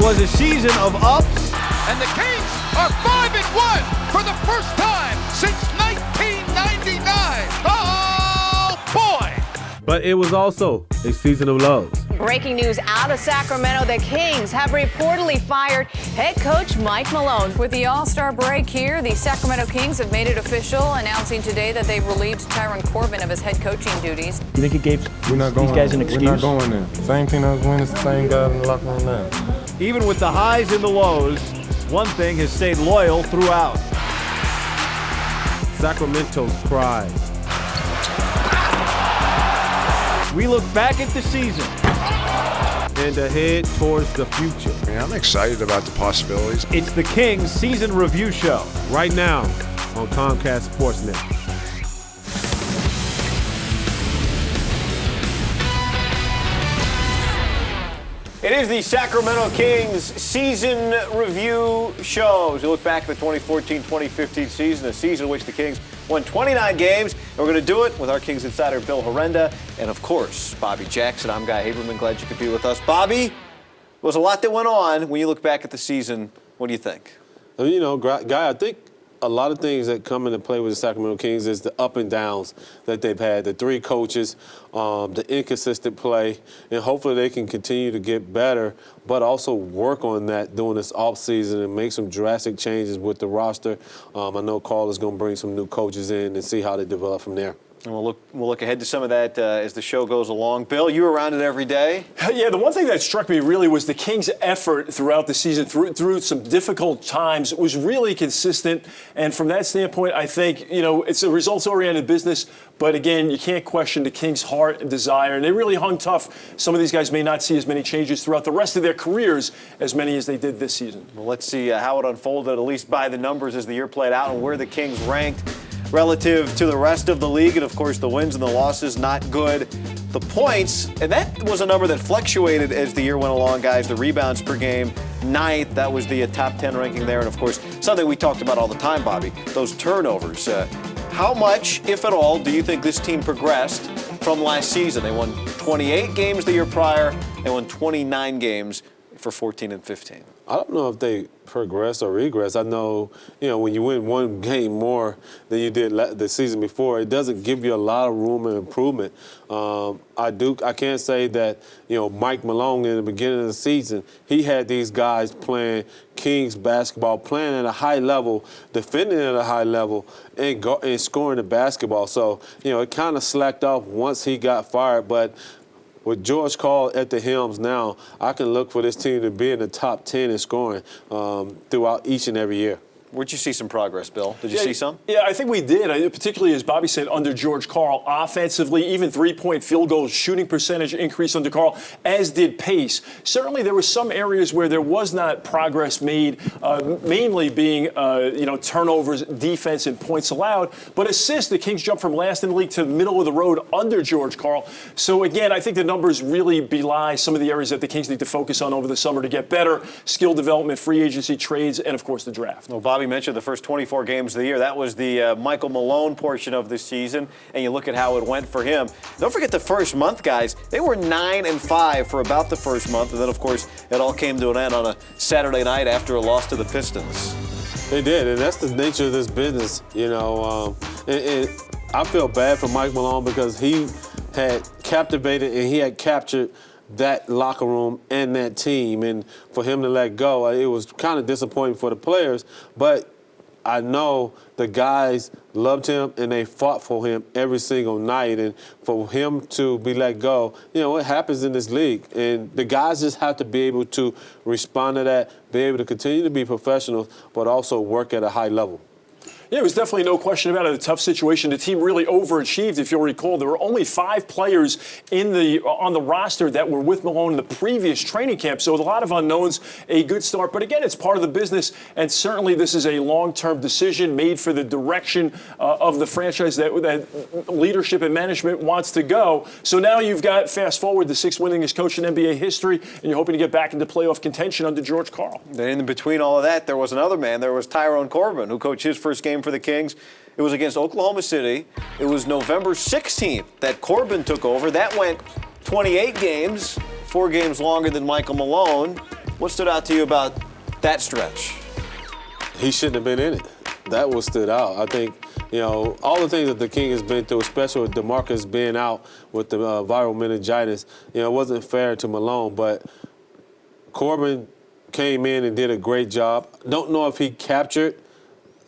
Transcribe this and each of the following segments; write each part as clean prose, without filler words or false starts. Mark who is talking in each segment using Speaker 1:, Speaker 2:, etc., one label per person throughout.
Speaker 1: was a season of ups.
Speaker 2: And the Kings are 5-1 for the first time since 1999. Oh, boy!
Speaker 3: But it was also a season of lows.
Speaker 4: Breaking news out of Sacramento, the Kings have reportedly fired head coach Mike Malone.
Speaker 5: With the All-Star break here, the Sacramento Kings have made it official, announcing today that they've relieved Tyrone Corbin of his head coaching duties.
Speaker 6: You think it gave these guys an excuse?
Speaker 7: We're not going there. Same team that was winning, the same guys in the locker room now.
Speaker 1: Even with the highs and the lows, one thing has stayed loyal throughout.
Speaker 3: Sacramento's pride.
Speaker 1: We look back at the season
Speaker 3: and ahead towards the future.
Speaker 8: I'm excited about the possibilities.
Speaker 1: It's the Kings Season Review Show.
Speaker 3: Right now on Comcast Sportsnet.
Speaker 9: It is the Sacramento Kings Season Review Show. As we look back at the 2014-2015 season, a season in which the Kings won 29 games. And we're going to do it with our Kings insider, Bill Herenda, and, of course, Bobby Jackson. I'm Guy Haberman. Glad you could be with us. Bobby, there was a lot that went on. When you look back at the season, what do you think?
Speaker 3: You know, Guy, I think a lot of things that come into play with the Sacramento Kings is the up and downs that they've had, the three coaches, the inconsistent play, and hopefully they can continue to get better, but also work on that during this offseason and make some drastic changes with the roster. I know Karl is going to bring some new coaches in and see how they develop from there.
Speaker 9: And we'll look ahead to some of that as the show goes along. Bill, you were around it every day.
Speaker 6: Yeah, the one thing that struck me really was the Kings' effort throughout the season, through some difficult times. It was really consistent, and from that standpoint, I think, you know, it's a results-oriented business, but again, you can't question the Kings' heart and desire, and they really hung tough. Some of these guys may not see as many changes throughout the rest of their careers as many as they did this season.
Speaker 9: Well, let's see how it unfolded, at least by the numbers as the year played out, and where the Kings ranked relative to the rest of the league. And, of course, the wins and the losses, not good. The points, and that was a number that fluctuated as the year went along, guys. The rebounds per game, 9th. That was the top 10 ranking there. And, of course, something we talked about all the time, Bobby, those turnovers. How much, if at all, do you think this team progressed from last season? They won 28 games the year prior. They won 29 games for 14 and 15.
Speaker 3: I don't know if they progress or regress. I know, you know, when you win one game more than you did the season before, it doesn't give you a lot of room and improvement. I can't say that, you know, Mike Malone in the beginning of the season, he had these guys playing Kings basketball, playing at a high level, defending at a high level, and scoring the basketball. So, you know, it kind of slacked off once he got fired. But with George Karl at the helms now, I can look for this team to be in the top 10 in scoring throughout each and every year.
Speaker 9: Where'd you see some progress, Bill? Did you see some?
Speaker 6: Yeah, I think we did. Particularly, as Bobby said, under George Karl, offensively, even three-point field goal shooting percentage increased under Karl, as did pace. Certainly, there were some areas where there was not progress made, mainly being, turnovers, defense, and points allowed. But assists, the Kings jumped from last in the league to the middle of the road under George Karl. So, again, I think the numbers really belie some of the areas that the Kings need to focus on over the summer to get better: skill development, free agency trades, and, of course, the draft.
Speaker 9: Well, Bobby mentioned the first 24 games of the year. That was the Michael Malone portion of this season, and you look at how it went for him. Don't forget the first month, guys. They were 9-5 for about the first month, and then, of course, it all came to an end on a Saturday night after a loss to the Pistons.
Speaker 3: They did, and that's the nature of this business, you know. And I feel bad for Mike Malone because he had captivated and he had captured that locker room and that team, and for him to let go, it was kind of disappointing for the players, but I know the guys loved him and they fought for him every single night, and for him to be let go, you know, it happens in this league, and the guys just have to be able to respond to that, be able to continue to be professionals, but also work at a high level.
Speaker 6: Yeah, it was definitely no question about it. A tough situation. The team really overachieved. If you'll recall, there were only 5 players on the roster that were with Malone in the previous training camp. So a lot of unknowns, a good start. But again, it's part of the business, and certainly this is a long-term decision made for the direction of the franchise that leadership and management wants to go. So now you've got, fast forward, the 6th winningest coach in NBA history, and you're hoping to get back into playoff contention under George Karl.
Speaker 9: And in between all of that, there was another man. There was Tyrone Corbin, who coached his first game for the Kings. It was against Oklahoma City. It was November 16th that Corbin took over. That went 28 games, 4 games longer than Michael Malone. What stood out to you about that stretch?
Speaker 3: He shouldn't have been in it. That what stood out. I think, all the things that the King has been through, especially with Demarcus being out with the viral meningitis, it wasn't fair to Malone. But Corbin came in and did a great job. Don't know if he captured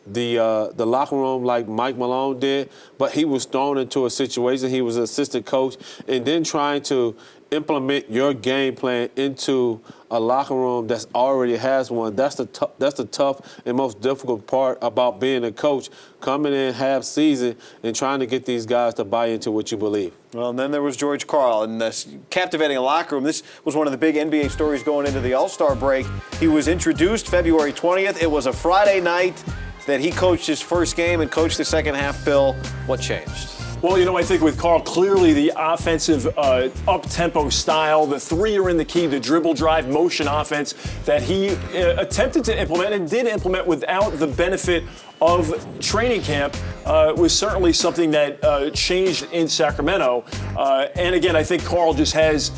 Speaker 3: the locker room like Mike Malone did, but he was thrown into a situation. He was an assistant coach, and then trying to implement your game plan into a locker room that's already has one. That's the tough and most difficult part about being a coach, coming in half season and trying to get these guys to buy into what you believe.
Speaker 9: Well, and then there was George Karl, and this captivating locker room. This was one of the big NBA stories going into the All-Star break. He was introduced February 20th. It was a Friday night that he coached his first game and coached the second half. Bill, what changed?
Speaker 6: Well, I think with Karl, clearly the offensive up-tempo style, the three are in the key, the dribble drive motion offense that he attempted to implement and did implement without the benefit of training camp was certainly something that changed in Sacramento. And again, I think Karl just has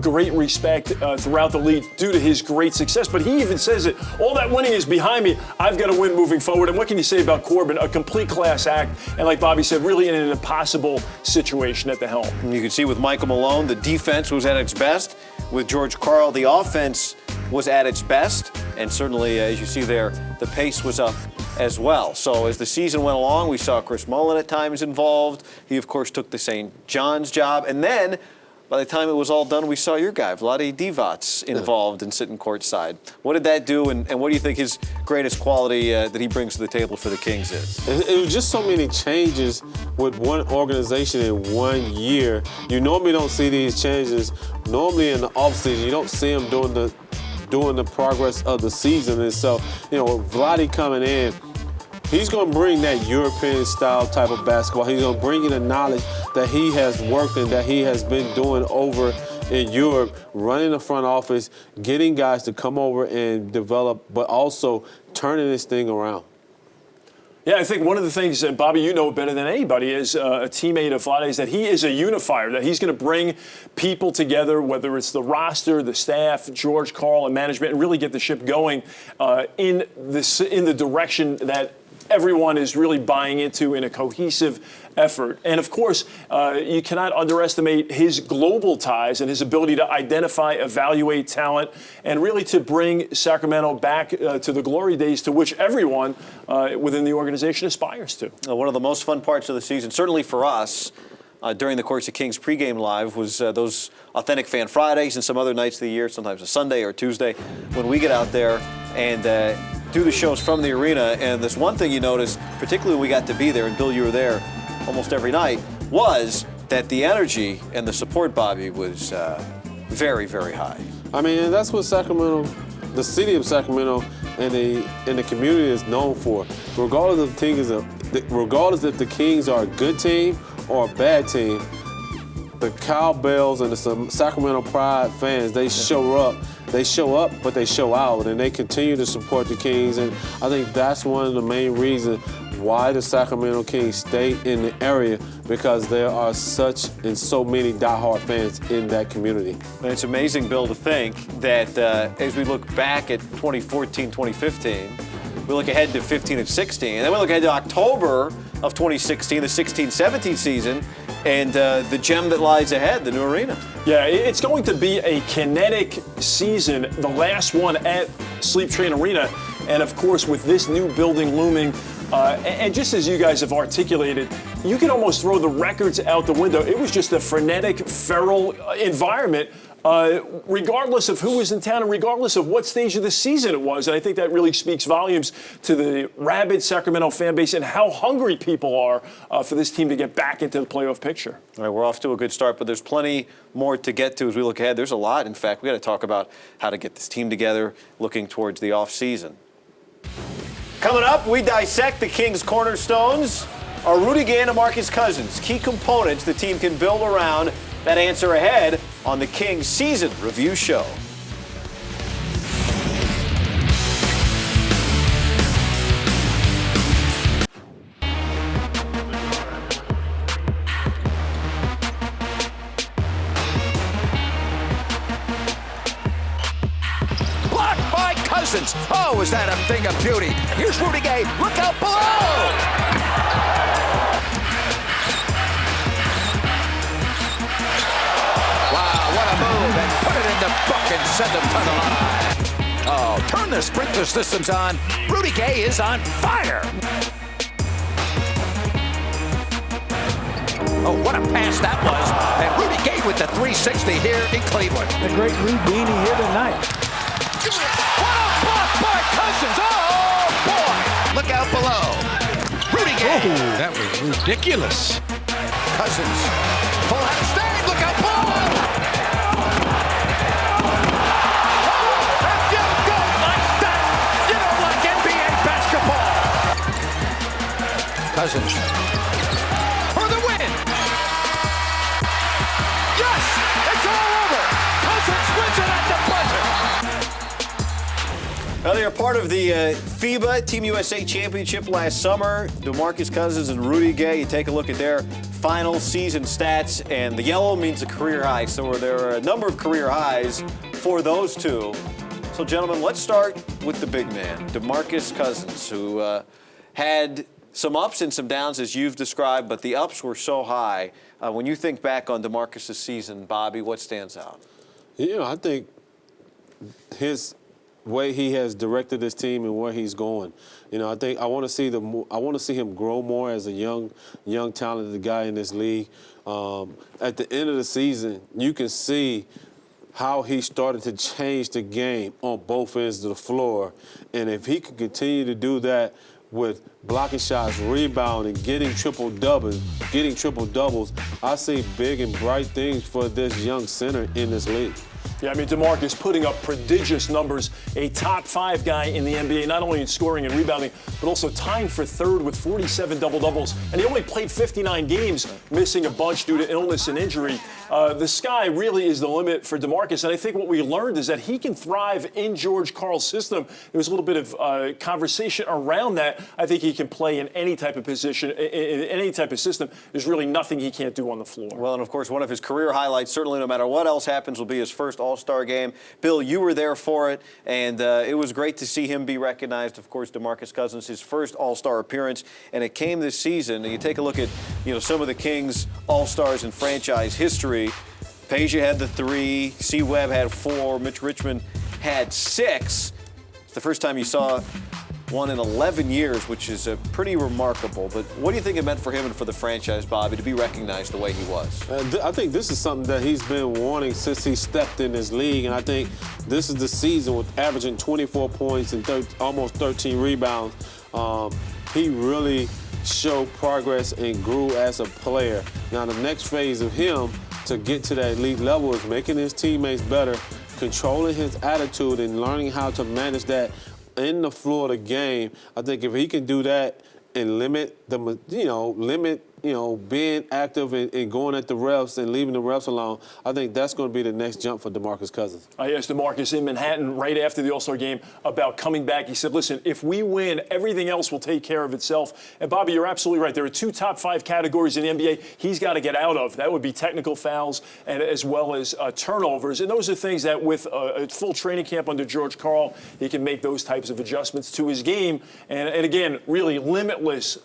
Speaker 6: great respect throughout the league due to his great success. But he even says it, all that winning is behind me. I've got to win moving forward. And what can you say about Corbin? A complete class act. And like Bobby said, really in an impossible situation at the helm.
Speaker 9: And you can see with Michael Malone, the defense was at its best. With George Karl, the offense was at its best. And certainly, as you see there, the pace was up as well. So as the season went along, we saw Chris Mullin at times involved. He, of course, took the St. John's job. And then, by the time it was all done, we saw your guy, Vlade Divac, involved and sitting courtside. What did that do, and what do you think his greatest quality that he brings to the table for the Kings is?
Speaker 3: It was just so many changes with one organization in 1 year. You normally don't see these changes. Normally in the offseason, you don't see them during the progress of the season. And so, with Vlade coming in, he's going to bring that European-style type of basketball. He's going to bring you the knowledge that he has worked and that he has been doing over in Europe, running the front office, getting guys to come over and develop, but also turning this thing around.
Speaker 6: Yeah, I think one of the things, and Bobby, you know better than anybody, is a teammate of Vlade, is that he is a unifier, that he's going to bring people together, whether it's the roster, the staff, George Karl, and management, and really get the ship going in the direction that everyone is really buying into in a cohesive effort. And of course, you cannot underestimate his global ties and his ability to identify, evaluate talent, and really to bring Sacramento back to the glory days to which everyone within the organization aspires to.
Speaker 9: One of the most fun parts of the season, certainly for us, during the course of Kings pregame live, was those authentic fan Fridays and some other nights of the year, sometimes a Sunday or Tuesday, when we get out there and do the shows from the arena. And this one thing you notice, particularly when we got to be there, and Bill, you were there almost every night, was that the energy and the support, Bobby, was very, very high.
Speaker 3: I mean, that's what Sacramento, the city of Sacramento, and the community is known for. Regardless if the Kings are a good team or a bad team, the Cowbells and the Sacramento Pride fans, they show up. They show up, but they show out, and they continue to support the Kings. And I think that's one of the main reasons why the Sacramento Kings stay in the area, because there are such and so many diehard fans in that community.
Speaker 9: And it's amazing, Bill, to think that as we look back at 2014, 2015, we look ahead to 15 and 16, and then we look ahead to October of 2016, the 16-17 season, and the gem that lies ahead, the new arena.
Speaker 6: Yeah, it's going to be a kinetic season, the last one at Sleep Train Arena. And of course, with this new building looming, and just as you guys have articulated, you can almost throw the records out the window. It was just a frenetic, feral environment, regardless of who was in town and regardless of what stage of the season it was. And I think that really speaks volumes to the rabid Sacramento fan base and how hungry people are for this team to get back into the playoff picture.
Speaker 9: All right, we're off to a good start, but there's plenty more to get to as we look ahead. There's a lot. In fact, we got to talk about how to get this team together looking towards the offseason. Coming up, we dissect the Kings' cornerstones. Are Rudy Gay and Demarcus Cousins key components the team can build around? That answer ahead on the Kings Season Review Show.
Speaker 2: Cousins. Oh, is that a thing of beauty? Here's Rudy Gay. Look out below! Wow, what a move, and put it in the book and send him to the line. Oh, turn the sprinkler systems on. Rudy Gay is on fire. Oh, what a pass that was. And Rudy Gay with the 360 here in Cleveland.
Speaker 10: The great Rudini here tonight.
Speaker 2: What a block by Cousins. Oh, boy. Look out below. Rudy Gay.
Speaker 8: Oh, that was ridiculous.
Speaker 2: Cousins. Full out of stage. Look out below. If you don't like that, you don't like NBA basketball. Cousins. For the win. Yes, it's all over. Cousins wins it at the buzzer.
Speaker 9: Well, they are part of the FIBA Team USA Championship last summer. Demarcus Cousins and Rudy Gay. You take a look at their final season stats, and the yellow means a career high. So there are a number of career highs for those two. So, gentlemen, let's start with the big man, Demarcus Cousins, who had some ups and some downs, as you've described, but the ups were so high. When you think back on Demarcus' season, Bobby, what stands out?
Speaker 3: You know, I think his way he has directed this team and where he's going. You know, I think I want to see him grow more as a young talented guy in this league. At the end of the season, you can see how he started to change the game on both ends of the floor. And if he can continue to do that with blocking shots, rebounding, getting triple doubles, I see big and bright things for this young center in this league.
Speaker 6: Yeah, I mean, Demarcus putting up prodigious numbers, a top 5 guy in the NBA, not only in scoring and rebounding, but also tying for third with 47 double-doubles. And he only played 59 games, missing a bunch due to illness and injury. The sky really is the limit for Demarcus. And I think what we learned is that he can thrive in George Karl's system. There was a little bit of conversation around that. I think he can play in any type of position, in any type of system. There's really nothing he can't do on the floor.
Speaker 9: Well, and of course, one of his career highlights, certainly no matter what else happens, will be his first All-Star game. Bill, you were there for it, and it was great to see him be recognized. Of course, Demarcus Cousins, his first All-Star appearance, and it came this season. And you take a look at, some of the Kings All-Stars in franchise history. Peja had the 3, C. Webb had 4, Mitch Richmond had 6. It's the first time you saw one in 11 years, which is pretty remarkable. But what do you think it meant for him and for the franchise, Bobby, to be recognized the way he was?
Speaker 3: I think this is something that he's been wanting since he stepped in this league, and I think this is the season with averaging 24 points and almost 13 rebounds. He really showed progress and grew as a player. Now, the next phase of him to get to that elite level is making his teammates better, controlling his attitude, and learning how to manage that in the floor of the game. I think if he can do that and limit being active and going at the refs and leaving the refs alone, I think that's going to be the next jump for Demarcus Cousins.
Speaker 6: I asked Demarcus in Manhattan right after the All-Star game about coming back. He said, listen, if we win, everything else will take care of itself. And, Bobby, you're absolutely right. There are 2 top 5 categories in the NBA he's got to get out of. That would be technical fouls and as well as turnovers. And those are things that with a full training camp under George Karl, he can make those types of adjustments to his game. And again, really limitless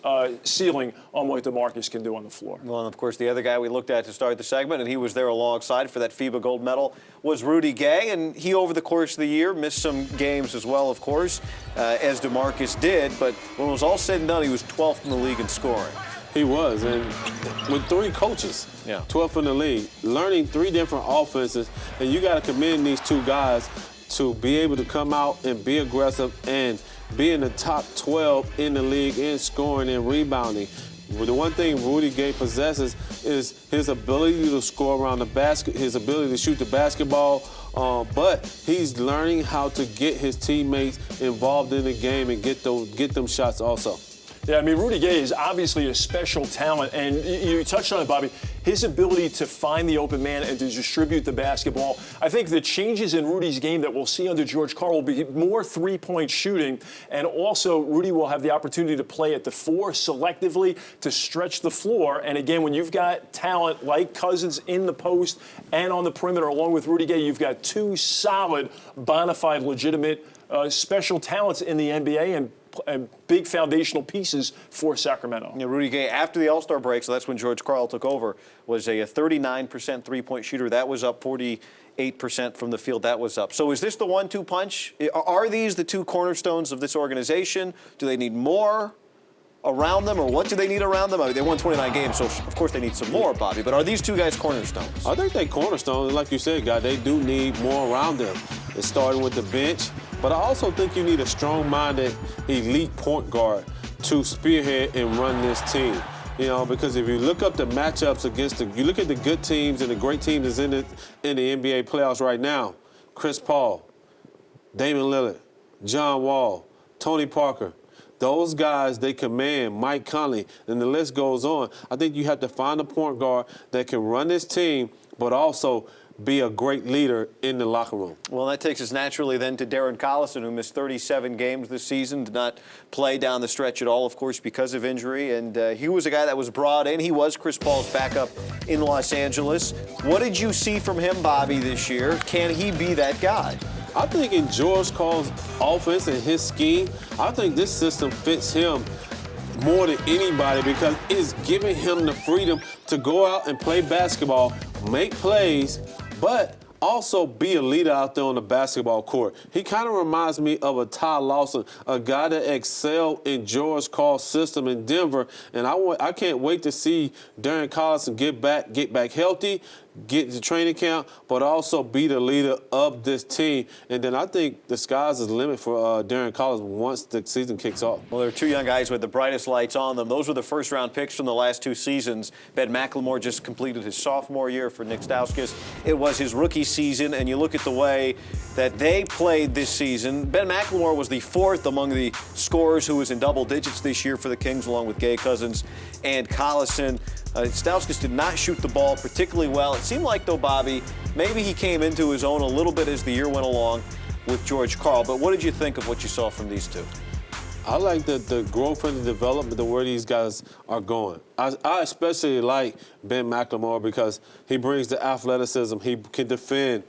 Speaker 6: ceiling on what Demarcus can do on the floor.
Speaker 9: Well, and of course, the other guy we looked at to start the segment, and he was there alongside for that FIBA gold medal, was Rudy Gay. And he, over the course of the year, missed some games as well, of course, as Demarcus did. But when it was all said and done, he was 12th in the league in scoring.
Speaker 3: He was, and with 3 coaches, 12th in the league, learning 3 different offenses, and you got to commend these 2 guys to be able to come out and be aggressive and be in the top 12 in the league in scoring and rebounding. The one thing Rudy Gay possesses is his ability to score around the basket, his ability to shoot the basketball, but he's learning how to get his teammates involved in the game and get them shots also.
Speaker 6: Yeah, I mean, Rudy Gay is obviously a special talent, and you touched on it, Bobby. His ability to find the open man and to distribute the basketball. I think the changes in Rudy's game that we'll see under George Karl will be more three-point shooting, and also Rudy will have the opportunity to play at the 4 selectively to stretch the floor. And again, when you've got talent like Cousins in the post and on the perimeter, along with Rudy Gay, you've got 2 solid, bona fide, legitimate special talents in the NBA and big foundational pieces for Sacramento.
Speaker 9: Yeah, Rudy Gay, after the All-Star break, so that's when George Karl took over, was a 39% three-point shooter. That was up 48% from the field. That was up. So is this the 1-2 punch? Are these the 2 cornerstones of this organization? Do they need more around them, or what do they need around them? I mean, they won 29 games, so of course they need some more, Bobby. But are these 2 guys cornerstones?
Speaker 3: I think they cornerstones. Like you said, guy, they do need more around them. It's starting with the bench. But I also think you need a strong-minded, elite point guard to spearhead and run this team. You know, because if you look up the matchups against you look at the good teams and the great teams that's in the NBA playoffs right now, Chris Paul, Damian Lillard, John Wall, Tony Parker, those guys, they command, Mike Conley, and the list goes on. I think you have to find a point guard that can run this team, but also be a great leader in the locker room.
Speaker 9: Well, that takes us naturally then to Daryn Collison, who missed 37 games this season, did not play down the stretch at all, of course, because of injury. And he was a guy that was brought in. He was Chris Paul's backup in Los Angeles. What did you see from him, Bobby, this year? Can he be that guy?
Speaker 3: I think in George Karl's offense and his scheme, I think this system fits him more than anybody because it's giving him the freedom to go out and play basketball, make plays, but also be a leader out there on the basketball court. He kind of reminds me of a Ty Lawson, a guy that excelled in George Karl's system in Denver, and I can't wait to see Daryn Collison get back healthy, get to training camp, but also be the leader of this team. And then I think the sky's the limit for Daryn Collison once the season kicks off.
Speaker 9: Well, there are 2 young guys with the brightest lights on them. Those were the first-round picks from the last 2 seasons. Ben Mclemore just completed his sophomore year for Nick Stauskas. It was his rookie season, and you look at the way that they played this season. Ben Mclemore was the 4th among the scorers who was in double digits this year for the Kings, along with Gay, Cousins, and Collison. Stauskas did not shoot the ball particularly well. It seemed like, though, Bobby, maybe he came into his own a little bit as the year went along with George Karl. But what did you think of what you saw from these 2?
Speaker 3: I like the growth and the development of where these guys are going. I especially like Ben Mclemore because he brings the athleticism. He can defend.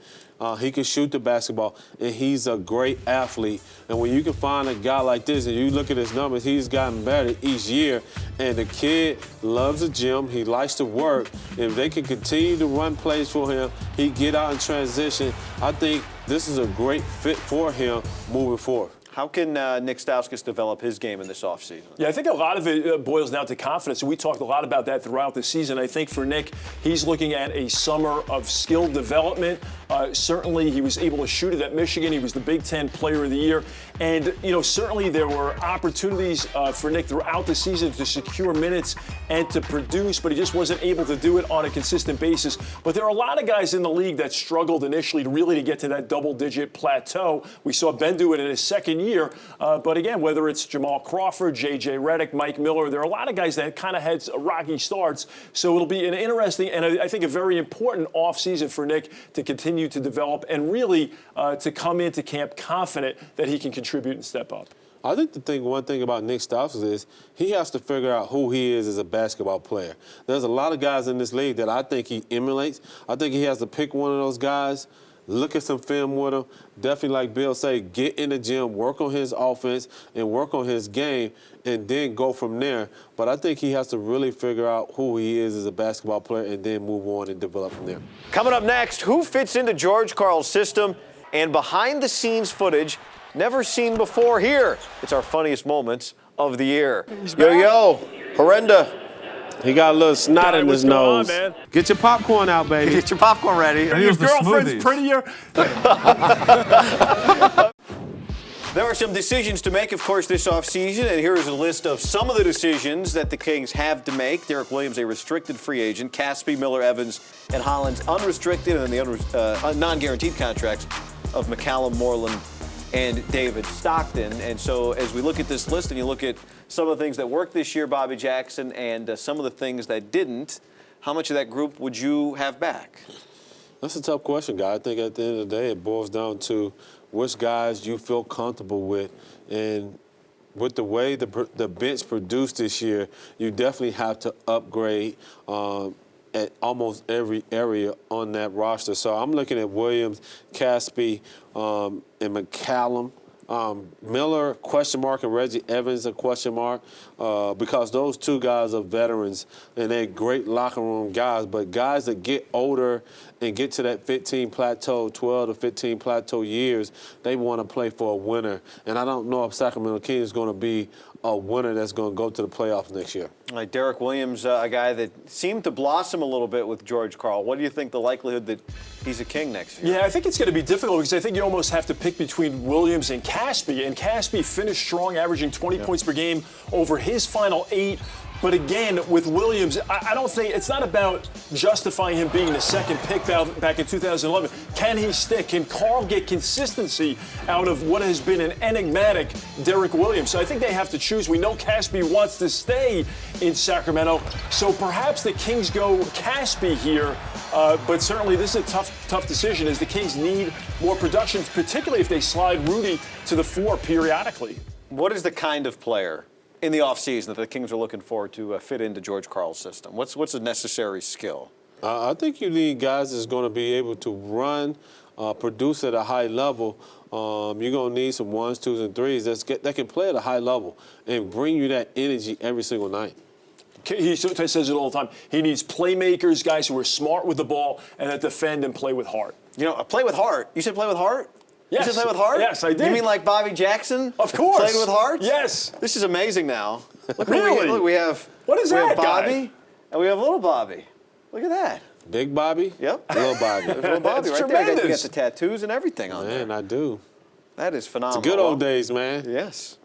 Speaker 3: He can shoot the basketball, and he's a great athlete. And when you can find a guy like this, and you look at his numbers, he's gotten better each year. And the kid loves the gym. He likes to work. If they can continue to run plays for him, he get out in transition. I think this is a great fit for him moving forward.
Speaker 9: How can Nick Stauskas develop his game in this offseason?
Speaker 6: Yeah, I think a lot of it boils down to confidence. We talked a lot about that throughout the season. I think for Nick, he's looking at a summer of skill development. Certainly, he was able to shoot it at Michigan. He was the Big Ten Player of the Year. And, you know, certainly there were opportunities for Nick throughout the season to secure minutes and to produce, but he just wasn't able to do it on a consistent basis. But there are a lot of guys in the league that struggled initially to get to that double-digit plateau. We saw Ben do it in his second year. But again, whether it's Jamal Crawford, J.J. Redick, Mike Miller, there are a lot of guys that kind of had rocky starts. So it'll be an interesting and I think a very important offseason for Nick to continue to develop and really to come into camp confident that he can contribute and step up.
Speaker 3: I think one thing about Nick Stauskas is he has to figure out who he is as a basketball player. There's a lot of guys in this league that I think he emulates. I think he has to pick one of those guys, look at some film with him. Definitely, like Bill say, get in the gym, work on his offense, and work on his game, and then go from there. But I think he has to really figure out who he is as a basketball player and then move on and develop from there.
Speaker 9: Coming up next, who fits into George Karl's system and behind-the-scenes footage never seen before here. It's our funniest moments of the year. Yo, Herenda.
Speaker 3: He got a little snot in his nose.
Speaker 6: On, man?
Speaker 3: Get your popcorn out, baby.
Speaker 9: Get your popcorn ready.
Speaker 6: Are your girlfriend's prettier?
Speaker 9: There are some decisions to make, of course, this offseason, and here is a list of some of the decisions that the Kings have to make. Derek Williams, a restricted free agent. Caspi, Miller, Evans, and Hollins, unrestricted, and then the non-guaranteed contracts of McCallum, Moreland, and David Stockton. And so as we look at this list and you look at some of the things that worked this year, Bobby Jackson, and some of the things that didn't, how much of that group would you have back?
Speaker 3: That's a tough question, guy. I think at the end of the day, it boils down to which guys you feel comfortable with. And with the way the bench produced this year, you definitely have to upgrade at almost every area on that roster. So I'm looking at Williams, Caspi, and McCallum. Miller, question mark, and Reggie Evans, a question mark, because those two guys are veterans and they're great locker room guys, but guys that get older and get to that 15 plateau, 12 to 15 plateau years, they want to play for a winner. And I don't know if Sacramento Kings is going to be a winner that's going to go to the playoffs next year.
Speaker 9: Like Derek Williams, a guy that seemed to blossom a little bit with George Karl. What do you think the likelihood that he's a King next year?
Speaker 6: Yeah, I think it's going to be difficult because I think you almost have to pick between Williams and Caspi. And Caspi finished strong, averaging 20 points per game over his final 8. But again, with Williams, I don't think it's not about justifying him being the second pick back in 2011. Can he stick? Can Karl get consistency out of what has been an enigmatic Derek Williams? So I think they have to choose. We know Caspi wants to stay in Sacramento, so perhaps the Kings go Caspi here. But certainly this is a tough decision as the Kings need more production, particularly if they slide Rudy to the 4 periodically.
Speaker 9: What is the kind of player in the offseason that the Kings are looking for to fit into George Karl's system? What's a necessary skill?
Speaker 3: I think you need guys that's going to be able to run, produce at a high level. You're going to need some 1s, 2s, and 3s that can play at a high level and bring you that energy every single night.
Speaker 6: He says it all the time. He needs playmakers, guys who are smart with the ball and that defend and play with heart.
Speaker 9: You know, play with heart. You said play with heart?
Speaker 6: Yes.
Speaker 9: You said play with heart?
Speaker 6: Yes, I did.
Speaker 9: You mean like Bobby Jackson?
Speaker 6: Of course.
Speaker 9: Played with heart?
Speaker 6: Yes.
Speaker 9: This is amazing now. Look
Speaker 6: Really?
Speaker 9: Look, we have
Speaker 6: What is that
Speaker 9: Bobby,
Speaker 6: guy?
Speaker 9: and we have little Bobby. Look at that.
Speaker 3: Big Bobby?
Speaker 9: Yep.
Speaker 3: Little Bobby.
Speaker 9: Little Bobby
Speaker 6: That's
Speaker 9: right there. You got
Speaker 6: tremendous.
Speaker 9: the tattoos and everything on there.
Speaker 3: Man, I do.
Speaker 9: That is phenomenal.
Speaker 3: It's the good old days, man.
Speaker 9: Yes.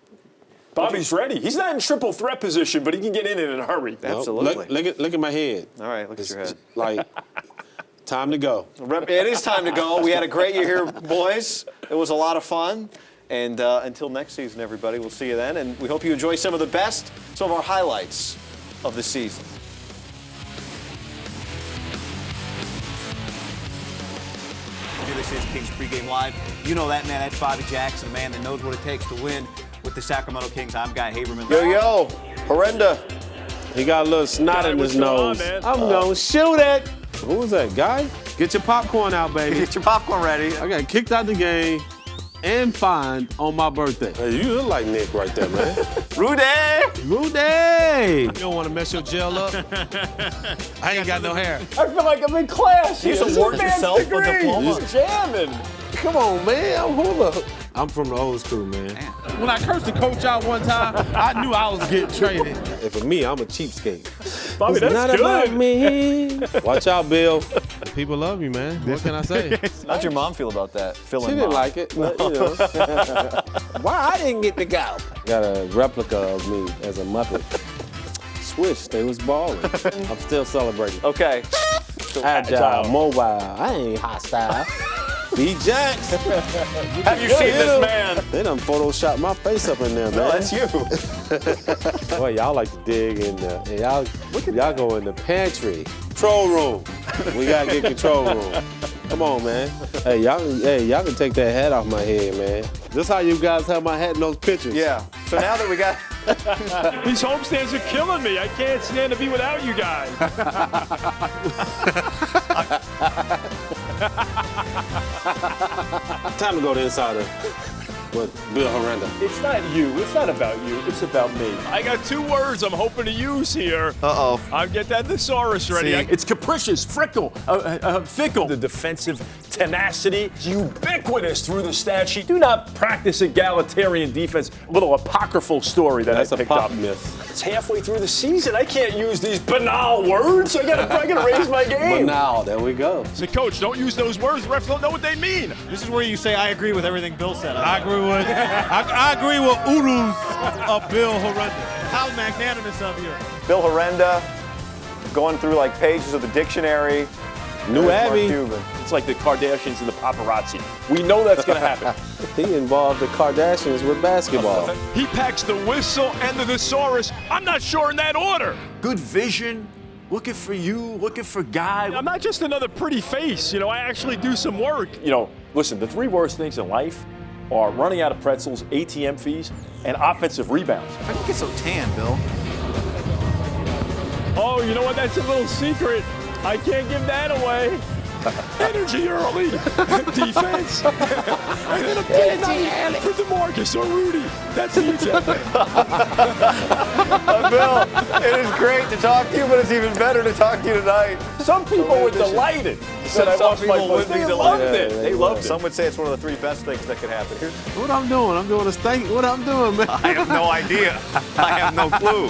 Speaker 6: Bobby's ready. He's not in triple threat position, but he can get in it in a hurry.
Speaker 9: Absolutely.
Speaker 3: Look at my head.
Speaker 9: All right, look at your head.
Speaker 3: Like, time to go.
Speaker 9: It is time to go. We had a great year here, boys. It was a lot of fun. And until next season, everybody, we'll see you then. And we hope you enjoy some of the best, some of our highlights of the season.
Speaker 11: This is Kings Pregame Live. You know that man, that's Bobby Jackson, a man that knows what it takes to win with the Sacramento Kings. I'm Guy Haberman.
Speaker 9: Yo, Herenda.
Speaker 3: He got a little snot in his nose. I'm going to shoot it. Who was that, Guy? Get your popcorn out, baby.
Speaker 11: Get your popcorn ready.
Speaker 3: I got kicked out the game and fined on my birthday. Hey, you look like Nick right there, man.
Speaker 11: Rudy!
Speaker 3: Rudy!
Speaker 8: You don't want to mess your gel up? I ain't got no hair.
Speaker 6: I feel like I'm in class.
Speaker 9: You support yourself with a diploma.
Speaker 6: He's jamming.
Speaker 3: Come on, man. Hold up. I'm from the old school, man.
Speaker 8: When I cursed the coach out one time, I knew I was getting traded.
Speaker 3: And for me, I'm a cheapskate.
Speaker 6: Bobby,
Speaker 3: It's
Speaker 6: that's
Speaker 3: not
Speaker 6: good.
Speaker 3: about me. Watch out, Bill.
Speaker 8: People love you, man. What can I say?
Speaker 9: How'd your mom feel about that?
Speaker 3: She didn't like it, but, you know. Why I didn't get to go? Got a replica of me as a Muppet. Swish, they was balling. I'm still celebrating.
Speaker 9: Okay.
Speaker 3: Agile, mobile, I ain't hostile. B. Jax.
Speaker 9: Have you seen this man?
Speaker 3: They done photoshopped my face up in there, man.
Speaker 9: No, that's you.
Speaker 3: Boy, y'all like to dig in the, and y'all go in the pantry. Control room. We gotta get control room. Come on, man. Hey, y'all can take that hat off my head, man. This how you guys have my hat in those pictures.
Speaker 9: Yeah. So now that we got
Speaker 6: These homestands are killing me. I can't stand to be without you guys.
Speaker 3: Time to go to Insider with Bill Herenda.
Speaker 6: It's not you. It's not about you. It's about me. I got 2 words I'm hoping to use here.
Speaker 9: Uh-oh.
Speaker 6: I'll get that thesaurus ready.
Speaker 9: See?
Speaker 6: It's capricious, fickle. The defensive tenacity is ubiquitous through the stat sheet. Do not practice egalitarian defense. A little apocryphal story that
Speaker 3: That's
Speaker 6: I
Speaker 3: a
Speaker 6: picked
Speaker 3: pop
Speaker 6: up.
Speaker 3: myth.
Speaker 6: It's halfway through the season. I can't use these banal words. I gotta raise my game.
Speaker 3: But now, there we go.
Speaker 6: So, coach, don't use those words. The refs don't know what they mean.
Speaker 11: This is where you say, I agree with everything Bill said.
Speaker 8: I agree with Uru's of Bill Herenda.
Speaker 11: How magnanimous of you.
Speaker 9: Bill Herenda going through like pages of the dictionary.
Speaker 3: New Abbey.
Speaker 6: It's like the Kardashians and the paparazzi. We know that's going to happen.
Speaker 3: He involved the Kardashians with basketball.
Speaker 8: He packs the whistle and the thesaurus. I'm not sure in that order.
Speaker 12: Good vision. Looking for you, looking for Guy.
Speaker 8: I'm not just another pretty face. I actually do some work.
Speaker 6: Listen, the three worst things in life are running out of pretzels, ATM fees, and offensive rebounds.
Speaker 11: How do you get so tan, Bill?
Speaker 8: Oh, you know what? That's a little secret. I can't give that away. Energy early, defense, and then a big night for Demarcus or Rudy. That's the example.
Speaker 9: Bill, it is great to talk to you, but it's even better to talk to you tonight.
Speaker 6: Some people were delighted that I lost my voice. They loved it. They loved it.
Speaker 9: Some would say it's one of the three best things that could happen here.
Speaker 3: What I'm doing? I'm doing a steak. What I'm doing, man?
Speaker 12: I have no idea. I have no clue.